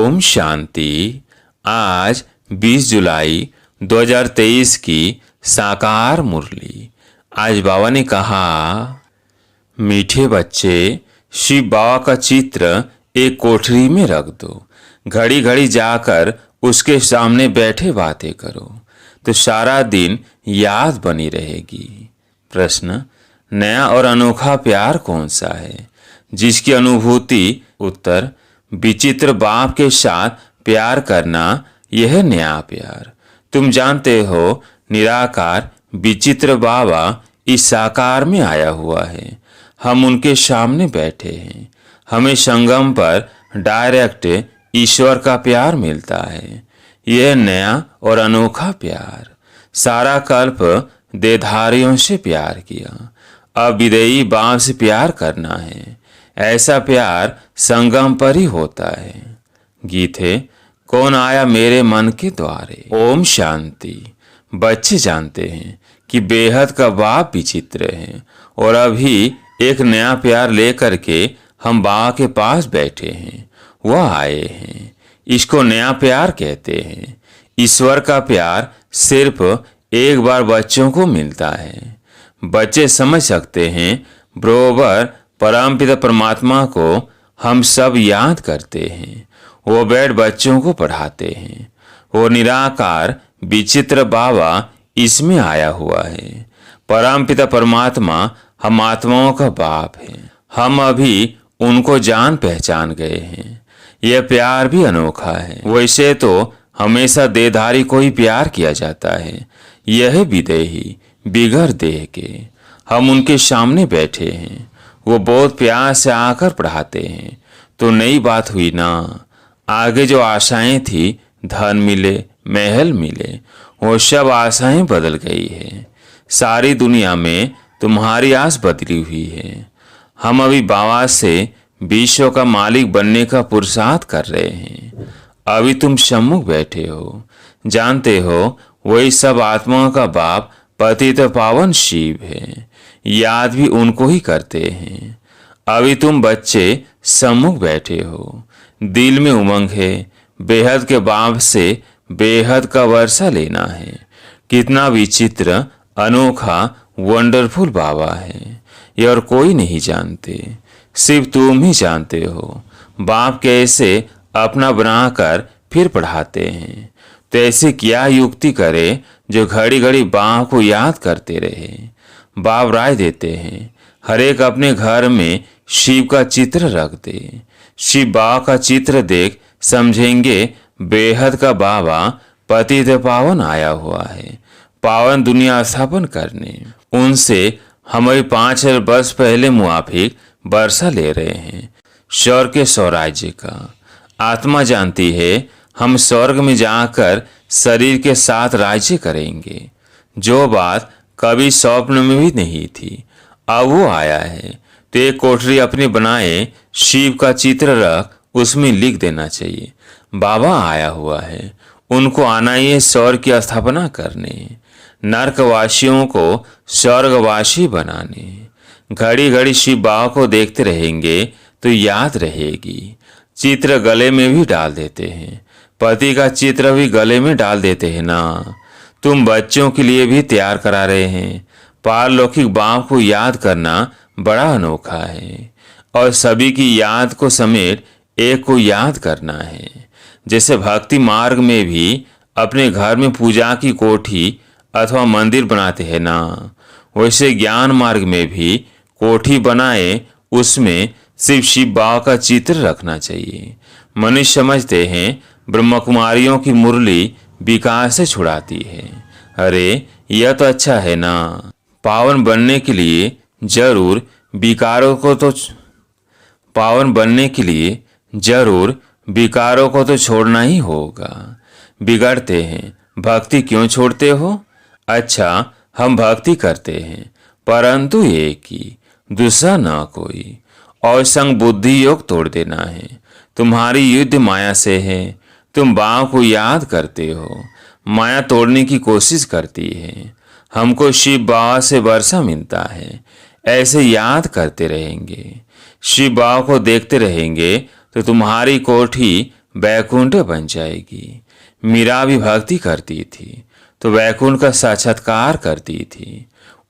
ओम शांति। आज 20 जुलाई 2023 की साकार मुरली। आज बाबा ने कहा, मीठे बच्चे, शिव बाबा का चित्र एक कोठरी में रख दो। घड़ी घड़ी जाकर उसके सामने बैठे बातें करो तो सारा दिन याद बनी रहेगी। प्रश्न, नया और अनोखा प्यार कौन सा है जिसकी अनुभूति? उत्तर, विचित्र बाप के साथ प्यार करना, यह नया प्यार। तुम जानते हो, निराकार विचित्र बाबा इस साकार में आया हुआ है। हम उनके सामने बैठे हैं। हमें संगम पर डायरेक्ट ईश्वर का प्यार मिलता है। यह नया और अनोखा प्यार। सारा कल्प देहधारियों से प्यार किया, अब विदेही बाप से प्यार करना है। ऐसा प्यार संगम पर ही होता है। गीत है, कौन आया मेरे मन के द्वारे। ओम शांति। बच्चे जानते हैं कि बेहद का बाप विचित्र है और अभी एक नया प्यार लेकर के हम बाबा के पास बैठे हैं। वह आए हैं, इसको नया प्यार कहते हैं। ईश्वर का प्यार सिर्फ एक बार बच्चों को मिलता है। बच्चे समझ सकते हैं, बरोबर परमपिता परमात्मा को हम सब याद करते हैं। वो बैठ बच्चों को पढ़ाते हैं। वो निराकार विचित्र बाबा इसमें आया हुआ है। परमपिता परमात्मा हम आत्माओं का बाप है। हम अभी उनको जान पहचान गए हैं। यह प्यार भी अनोखा है। वैसे तो हमेशा देहधारी को ही प्यार किया जाता है, यह विदेही बिगड़ देह के। हम उनके सामने बैठे हैं। वो बहुत प्यार से आकर पढ़ाते हैं। तो नई बात हुई ना। आगे जो आशाएं थी, धन मिले, महल मिले, वो सब आशाएं बदल गई है। सारी दुनिया में तुम्हारी आस बदली हुई है। हम अभी बाबा से विश्व का मालिक बनने का पुरुषार्थ कर रहे हैं। अभी तुम सम्मुख बैठे हो, जानते हो वही सब आत्माओं का बाप पतित पावन शिव है। याद भी उनको ही करते हैं। अभी तुम बच्चे सम्मुख बैठे हो, दिल में उमंग है। बेहद के बाप से बेहद का वर्षा लेना है। कितना विचित्र, अनोखा, वंडरफुल बाबा है। ये और कोई नहीं जानते, सिर्फ तुम ही जानते हो। बाप कैसे अपना बनाकर फिर पढ़ाते हैं। तो ऐसे क्या युक्ति करे जो घड़ी घड़ी बाप को याद करते रहे। बाप राय देते हैं, हर एक अपने घर में शिव का चित्र रख दे। शिव बाबा का चित्र देख समझेंगे बेहद का बाबा पतित पावन आया हुआ है, पावन दुनिया स्थापन करने। उनसे हमारे 5,000 वर्ष पहले मुआफिक वर्षा ले रहे हैं, स्वर्ग के स्वराज्य का। आत्मा जानती है, हम स्वर्ग में जाकर शरीर के साथ राज्य करेंगे। जो बात कभी स्वप्न में भी नहीं थी, अब वो आया है। तो एक कोठरी अपनी बनाए, शिव का चित्र रख, उसमें लिख देना चाहिए, बाबा आया हुआ है। उनको आना ही है स्वर्ग की स्थापना करने, नरकवासियों को स्वर्गवासी बनाने। घड़ी घड़ी शिव बाबा को देखते रहेंगे तो याद रहेगी। चित्र गले में भी डाल देते हैं, पति का चित्र भी गले में डाल देते हैं ना। तुम बच्चों के लिए भी तैयार करा रहे हैं। पारलौकिक बाप को याद करना बड़ा अनोखा है और सभी की याद को समेट एक को याद करना है। जैसे भक्ति मार्ग में भी अपने घर में पूजा की कोठी अथवा मंदिर बनाते हैं ना, वैसे ज्ञान मार्ग में भी कोठी बनाए, उसमें सिर्फ शिव बाबा का चित्र रखना चाहिए। मनुष्य समझते हैं ब्रह्म कुमारियों की मुरली विकास से छुड़ाती है। अरे यह तो अच्छा है ना। पावन बनने के लिए जरूर विकारों को तो छोड़ना ही होगा। बिगड़ते हैं, भक्ति क्यों छोड़ते हो? अच्छा, हम भक्ति करते हैं, परंतु एक ही, दूसरा ना कोई। और संग बुद्धि योग तोड़ देना है। तुम्हारी युद्ध माया से है। तुम बाप को याद करते हो, माया तोड़ने की कोशिश करती है। हमको शिव बाबा से वर्षा मिलता है, ऐसे याद करते रहेंगे। शिव बाबा को देखते रहेंगे तो तुम्हारी कोठी वैकुंठ बन जाएगी। मीरा भी भक्ति करती थी तो वैकुंठ का साक्षात्कार करती थी।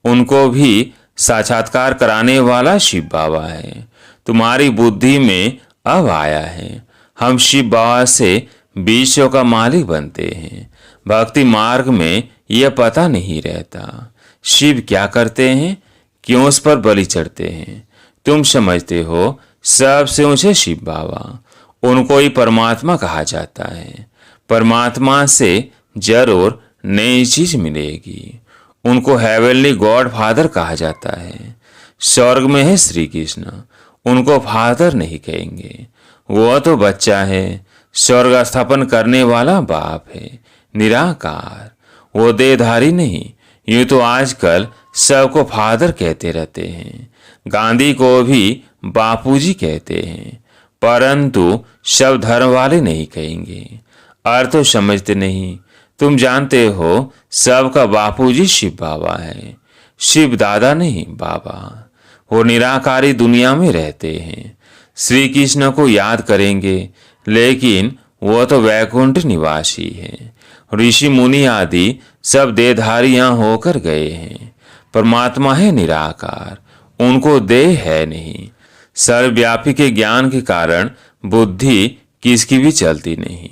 उनको भी साक्षात्कार कराने वाला शिव बाबा है। तुम्हारी बुद्धि में अब आया है। हम शिव बाबा से विश्व का मालिक बनते हैं। भक्ति मार्ग में यह पता नहीं रहता शिव क्या करते हैं, क्यों उस पर बलि चढ़ते हैं। तुम समझते हो सबसे ऊंचे शिव बाबा, उनको ही परमात्मा कहा जाता है। परमात्मा से जरूर नई चीज मिलेगी। उनको हेवनली गॉड फादर कहा जाता है। स्वर्ग में है श्री कृष्ण, उनको फादर नहीं कहेंगे, वो तो बच्चा है। स्वर्ग स्थापन करने वाला बाप है, निराकार, वो देहधारी नहीं। यूं तो आजकल सबको फादर कहते रहते हैं, गांधी को भी बापूजी कहते हैं, परंतु सब धर्म वाले नहीं कहेंगे। अर्थ तो समझते नहीं। तुम जानते हो सबका बापूजी शिव बाबा है, शिव दादा नहीं बाबा। वो निराकारी दुनिया में रहते हैं। श्री कृष्ण को याद करेंगे लेकिन वो तो वैकुंठ निवासी है। ऋषि मुनि आदि सब देहधारी यहाँ होकर गए हैं। परमात्मा है निराकार, उनको देह है नहीं। सर्वव्यापी के ज्ञान के कारण बुद्धि किसकी भी चलती नहीं।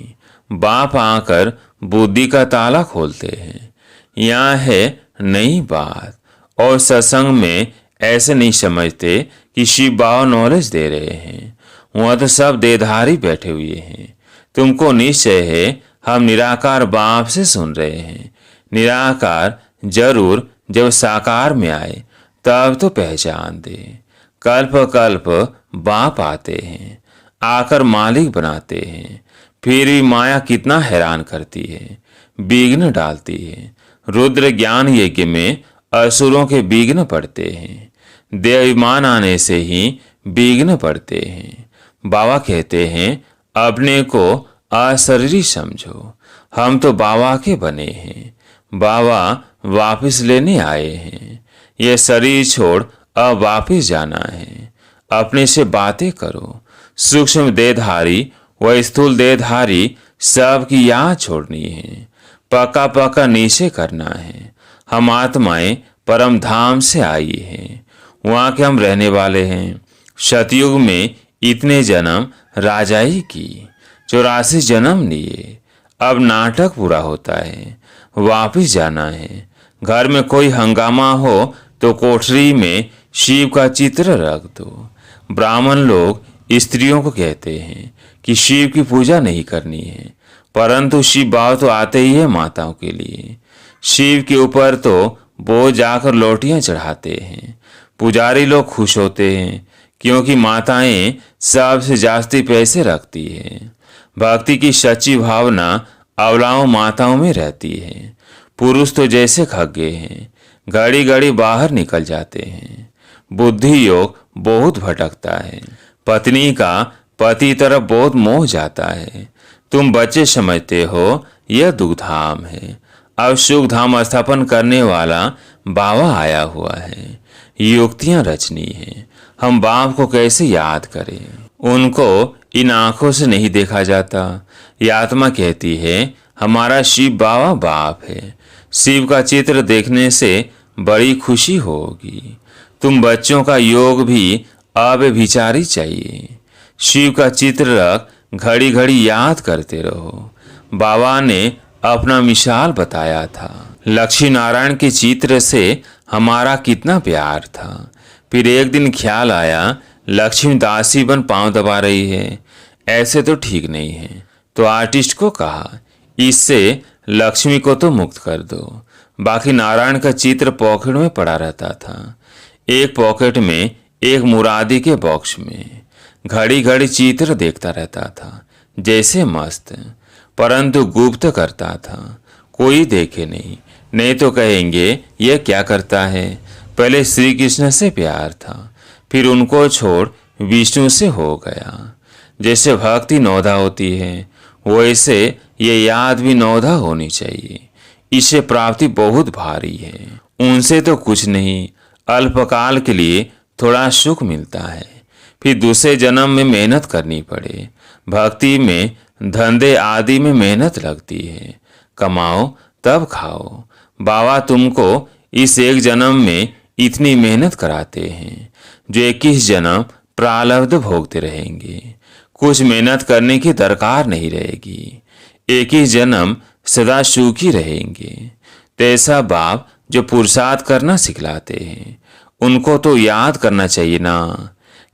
बाप आकर बुद्धि का ताला खोलते हैं। यहाँ है नई बात। और सत्संग में ऐसे नहीं समझते कि शिव बाबा नॉलेज दे रहे हैं। वहाँ तो सब देहधारी बैठे हुए हैं। तुमको निश्चय है हम निराकार बाप से सुन रहे हैं। निराकार जरूर जब साकार में आए तब तो पहचान दे। कल्प कल्प बाप आते हैं, आकर मालिक बनाते हैं। फिर भी माया कितना हैरान करती है, विघ्न डालती है। रुद्र ज्ञान यज्ञ में असुरों के विघ्न पड़ते हैं। देवाभिमान आने से ही विघ्न पड़ते हैं। बाबा कहते हैं अपने को अशरीरी समझो, हम तो बाबा के बने हैं। बाबा वापस लेने आए हैं। ये शरीर छोड़ अब वापिस जाना है। अपने से बातें करो। सूक्ष्म देहधारी व स्थूल देहधारी सब की याद छोड़नी है। पक्का पक्का नीचे करना है। हम आत्माएं परम धाम से आई हैं, वहाँ के हम रहने वाले हैं। सतयुग में इतने जन्म राजाई की, 84 जन्म लिए। अब नाटक पूरा होता है, वापिस जाना है। घर में कोई हंगामा हो तो कोठरी में शिव का चित्र रख दो। ब्राह्मण लोग स्त्रियों को कहते हैं कि शिव की पूजा नहीं करनी है, परंतु शिव बाबा तो आते ही है माताओं के लिए। शिव के ऊपर तो वो जाकर लोटियां चढ़ाते हैं। पुजारी लोग खुश होते हैं क्योंकि माताएं सबसे जास्ती पैसे रखती हैं। भक्ति की सच्ची भावना अवलाओं माताओं में रहती है। पुरुष तो जैसे खग्गे हैं, घड़ी घड़ी बाहर निकल जाते हैं। बुद्धि योग बहुत भटकता है। पत्नी का पति तरफ बहुत मोह जाता है। तुम बच्चे समझते हो यह दुखधाम है। अब सुख धाम स्थापन करने वाला बाबा आया हुआ है। युक्तियां रचनी है। हम बाप को कैसे याद करें? उनको इन आंखों से नहीं देखा जाता। ये आत्मा कहती है हमारा शिव बाबा बाप है। शिव का चित्र देखने से बड़ी खुशी होगी। तुम बच्चों का योग भी अब विचारी चाहिए। शिव का चित्र रख घड़ी घड़ी याद करते रहो। बाबा ने अपना मिसाल बताया था। लक्ष्मी नारायण के चित्र से हमारा कितना प्यार था। फिर एक दिन ख्याल आया लक्ष्मी दासी बन पांव दबा रही है, ऐसे तो ठीक नहीं है। तो आर्टिस्ट को कहा इससे लक्ष्मी को तो मुक्त कर दो। बाकी नारायण का चित्र पॉकेट में पड़ा रहता था। एक पॉकेट में एक मुरादी के बॉक्स में घड़ी घड़ी चित्र देखता रहता था, जैसे मस्त, परंतु गुप्त करता था। कोई देखे नहीं तो कहेंगे यह क्या करता है। पहले श्री कृष्ण से प्यार था, फिर उनको छोड़ विष्णु से हो गया। जैसे भक्ति नौधा होती है वैसे ये याद भी नौधा होनी चाहिए। इसे प्राप्ति बहुत भारी है। उनसे तो कुछ नहीं, अल्पकाल के लिए थोड़ा सुख मिलता है, फिर दूसरे जन्म में मेहनत करनी पड़े। भक्ति में धंधे आदि में मेहनत लगती है, कमाओ तब खाओ। बाबा तुमको इस एक जन्म में इतनी मेहनत कराते हैं जो 21 जन्म प्रारब्ध भोगते रहेंगे। कुछ मेहनत करने की दरकार नहीं रहेगी, 21 जन्म सदा सुखी रहेंगे। तो ऐसा बाप जो पुरुषार्थ करना सिखलाते हैं उनको तो याद करना चाहिए ना।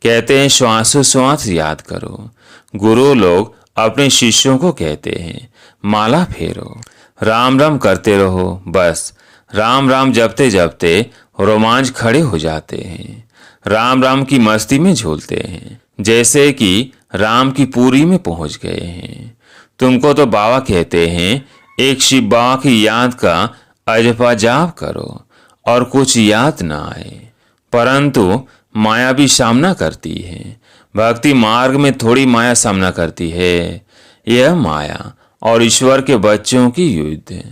कहते हैं श्वासोश्वास याद करो। गुरु लोग अपने शिष्यों को कहते हैं माला फेरो, राम राम करते रहो। बस राम राम जपते जपते रोमांच खड़े हो जाते हैं, राम राम की मस्ती में झूलते हैं, जैसे कि राम की पूरी में पहुंच गए हैं। तुमको तो बाबा कहते हैं एक शिव बाबा की याद का अजपा जाप करो और कुछ याद ना आए, परंतु माया भी सामना करती है। भक्ति मार्ग में थोड़ी माया सामना करती है। यह माया और ईश्वर के बच्चों की युद्ध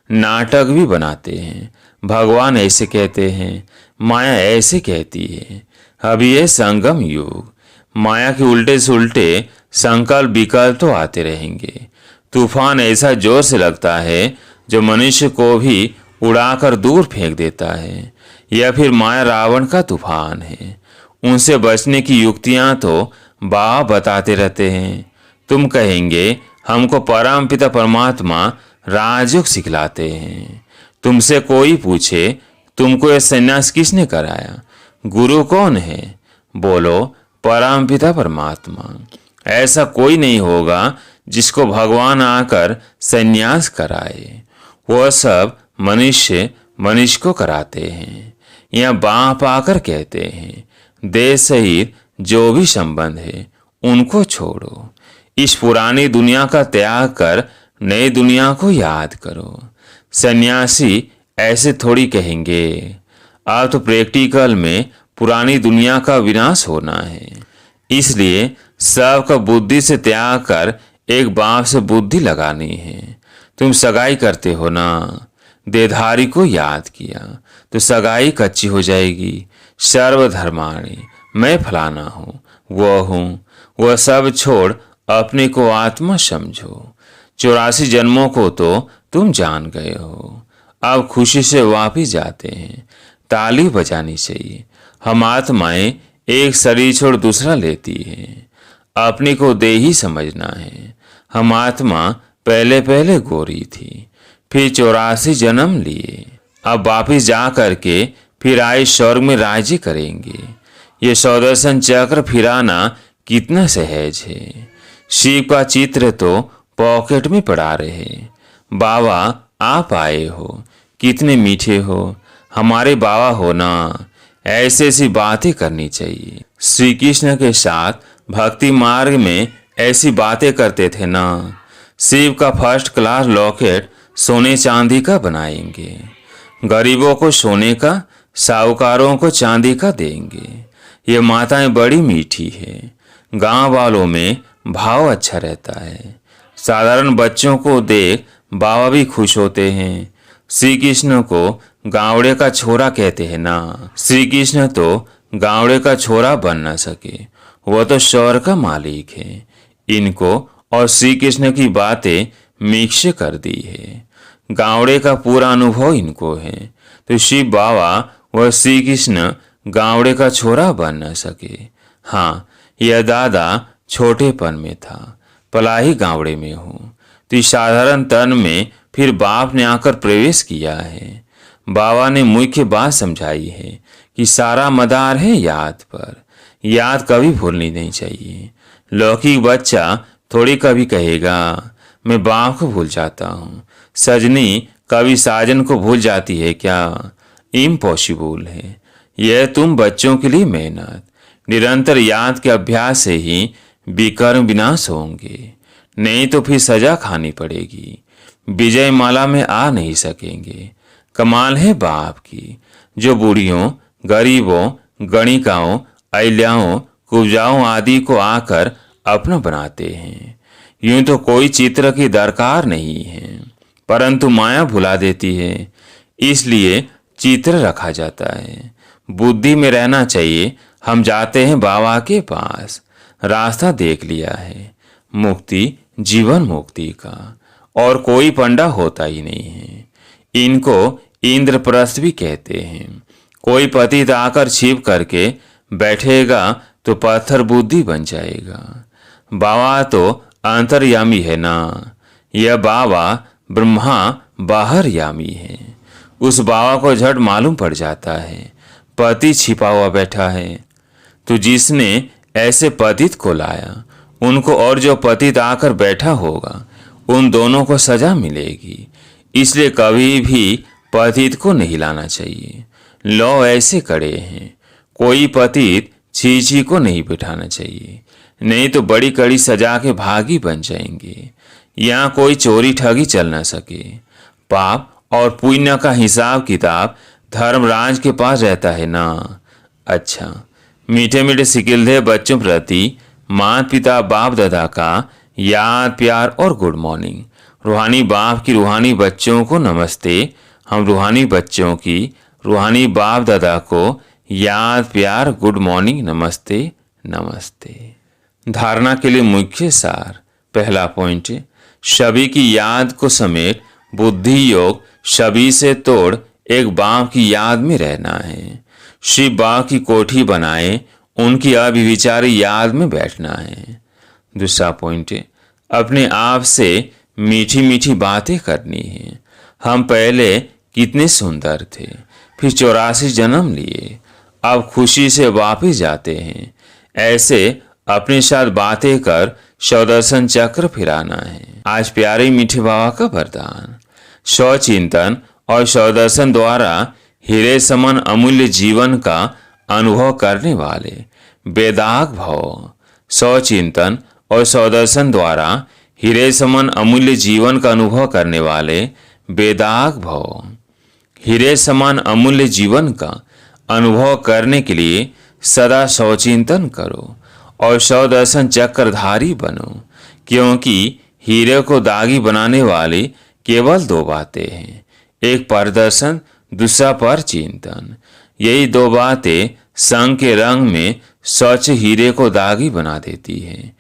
नाटक भी बनाते हैं। भगवान ऐसे कहते हैं, माया ऐसे कहती है। अभी यह संगम युग, माया के उल्टे से उल्टे संकल्प विकल्प तो आते रहेंगे। तूफान ऐसा जोर से लगता है जो मनुष्य को भी उड़ाकर दूर फेंक देता है। यह फिर माया रावण का तूफान है। उनसे बचने की युक्तियां तो बाबा बताते रहते हैं। तुम कहेंगे हमको परम पिता परमात्मा राजयोग सिखलाते हैं। तुमसे कोई पूछे तुमको यह संन्यास किसने कराया, गुरु कौन है? बोलो परम पिता परमात्मा। ऐसा कोई नहीं होगा जिसको भगवान आकर संन्यास कराए। वह सब मनुष्य मनुष्य को कराते हैं। यह बाप आकर कहते हैं देह सहित जो भी संबंध है उनको छोड़ो। इस पुरानी दुनिया का त्याग कर नई दुनिया को याद करो। सन्यासी ऐसे थोड़ी कहेंगे। अब तो प्रैक्टिकल में पुरानी दुनिया का विनाश होना है, इसलिए सबका बुद्धि से त्याग कर एक बाप से बुद्धि लगानी है। तुम सगाई करते हो ना, देधारी को याद किया तो सगाई कच्ची हो जाएगी। सर्वधर्माणी, मैं फलाना हूँ, वह सब छोड़ अपने को आत्मा समझो। 84 जन्मों को तो तुम जान गए हो, अब खुशी से वापिस जाते हैं। ताली बजानी चाहिए। हम आत्माएं एक शरीर छोड़ दूसरा लेती हैं, अपने को देही समझना है। हम आत्मा पहले पहले गोरी थी, फिर 84 जन्म लिए, अब वापिस जा करके फिर आए स्वर्ग में राज्य करेंगे। ये सौदर्शन चक्र फिराना कितना सहज है। शिव का चित्र तो पॉकेट में पड़ा रहे। बाबा आप आए हो, कितने मीठे हो, हमारे बाबा हो ना। ऐसी ऐसी बातें करनी चाहिए। श्री कृष्ण के साथ भक्ति मार्ग में ऐसी बातें करते थे ना। शिव का फर्स्ट क्लास लॉकेट सोने चांदी का बनाएंगे, गरीबों को सोने का, साहूकारों को चांदी का देंगे। ये माताएं बड़ी मीठी है। गांव वालों में भाव अच्छा रहता है। साधारण बच्चों को देख बाबा भी खुश होते हैं। श्री कृष्ण को गावड़े का छोरा कहते हैं ना। श्री कृष्ण तो गावड़े का छोरा बन न सके, वो तो स्वर्ग का मालिक है। इनको और श्री कृष्ण की बातें मिक्स कर दी है। गावड़े का पूरा अनुभव इनको है, तो शिव बाबा व श्री कृष्ण गावड़े का छोरा बन न सके। हाँ, यह दादा छोटेपन में था, पलाही गावड़े में हूँ, तो इस साधारण तन में फिर बाप ने आकर प्रवेश किया है। बाबा ने मुख्य बात समझाई है कि सारा मदार है याद पर। याद कभी भूलनी नहीं चाहिए। लौकिक बच्चा थोड़ी कभी कहेगा मैं बाप को भूल जाता हूँ। सजनी कभी साजन को भूल जाती है क्या? इम्पॉसिबल है। यह तुम बच्चों के लिए मेहनत, निरंतर याद के अभ्यास से ही विकर्म विनाश होंगे, नहीं तो फिर सजा खानी पड़ेगी। विजय माला में आ नहीं सकेंगे। कमाल है बाप की, जो बूढ़ियों, गरीबों, गणिकाओं, अहिल्याओं, कुब्जाओं आदि को आकर अपना बनाते हैं। यूं तो कोई चित्र की दरकार नहीं है, परंतु माया भुला देती है, इसलिए चित्र रखा जाता है। बुद्धि में रहना चाहिए। हम जाते हैं बाबा के पास, रास्ता देख लिया है, मुक्ति जीवन मुक्ति का, और कोई पंडा होता ही नहीं है। इनको इंद्रप्रस्थ भी कहते हैं। कोई पतित आकर छिप करके बैठेगा तो पत्थर बुद्धि बन जाएगा। बाबा तो अंतर्यामी है ना, यह बाबा ब्रह्मा बाहरयामी है। उस बाबा को झट मालूम पड़ जाता है पति छिपा हुआ बैठा है। तो जिसने ऐसे पतित को लाया उनको और जो पतित आकर बैठा होगा उन दोनों को सजा मिलेगी। इसलिए कभी भी पतित को नहीं लाना चाहिए। लौ ऐसे कड़े हैं, कोई पतित छी को नहीं बिठाना चाहिए, नहीं तो बड़ी कड़ी सजा के भागी बन जाएंगे। यहाँ कोई चोरी ठगी चल ना सके। पाप और पुण्य का हिसाब किताब धर्मराज के पास रहता है ना। अच्छा, मीठे मीठे सिकिलधे बच्चों प्रति माता पिता बाप दादा का याद प्यार और गुड मॉर्निंग। रूहानी बाप की रूहानी बच्चों को नमस्ते। हम रूहानी बच्चों की रूहानी बाप दादा को याद प्यार गुड मॉर्निंग नमस्ते नमस्ते। धारणा के लिए मुख्य सार। पहला पॉइंट, सभी की याद को समेट बुद्धि योग सभी से तोड़ एक बाप की याद में रहना है। शिव बाप की कोठी बनाए उनकी अभिविचारी याद में बैठना है। दूसरा पॉइंट, अपने आप से मीठी मीठी बातें करनी है। हम पहले कितने सुंदर थे, फिर 84 जन्म लिए, अब खुशी से वापस जाते हैं। ऐसे अपने साथ बातें कर स्वदर्शन चक्र फिराना है। आज प्यारे मीठे बाबा का वरदान। स्वचिंतन और स्वदर्शन द्वारा हीरे समान अमूल्य जीवन का अनुभव करने वाले वेदाग भव। स्वचिंतन और स्वदर्शन द्वारा हीरे समान अमूल्य जीवन का अनुभव करने वाले वेदाग भव। हीरे समान अमूल्य जीवन का अनुभव करने के लिए सदा स्वचिंतन करो और स्वदर्शन चक्रधारी बनो, क्योंकि हीरे को दागी बनाने वाली केवल दो बातें हैं, एक परदर्शन, दूसरा पर चिंतन। यही दो बातें संग के रंग में स्वच्छ हीरे को दागी बना देती है।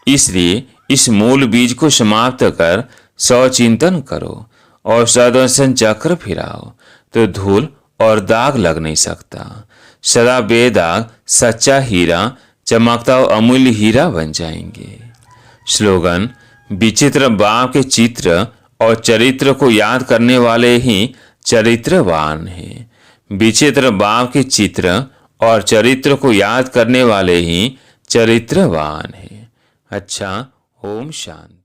इसलिए इस मूल बीज को समाप्त कर स्वचिंतन करो और स्वदर्शन चक्र फिराओ, तो धूल और दाग लग नहीं सकता। सदा बेदाग सच्चा हीरा चमकता और अमूल्य हीरा बन जाएंगे। स्लोगन, विचित्र बाप के चित्र और चरित्र को याद करने वाले ही चरित्रवान हैं। विचित्र बाप के चित्र और चरित्र को याद करने वाले ही चरित्रवान हैं। अच्छा, ओम शांति।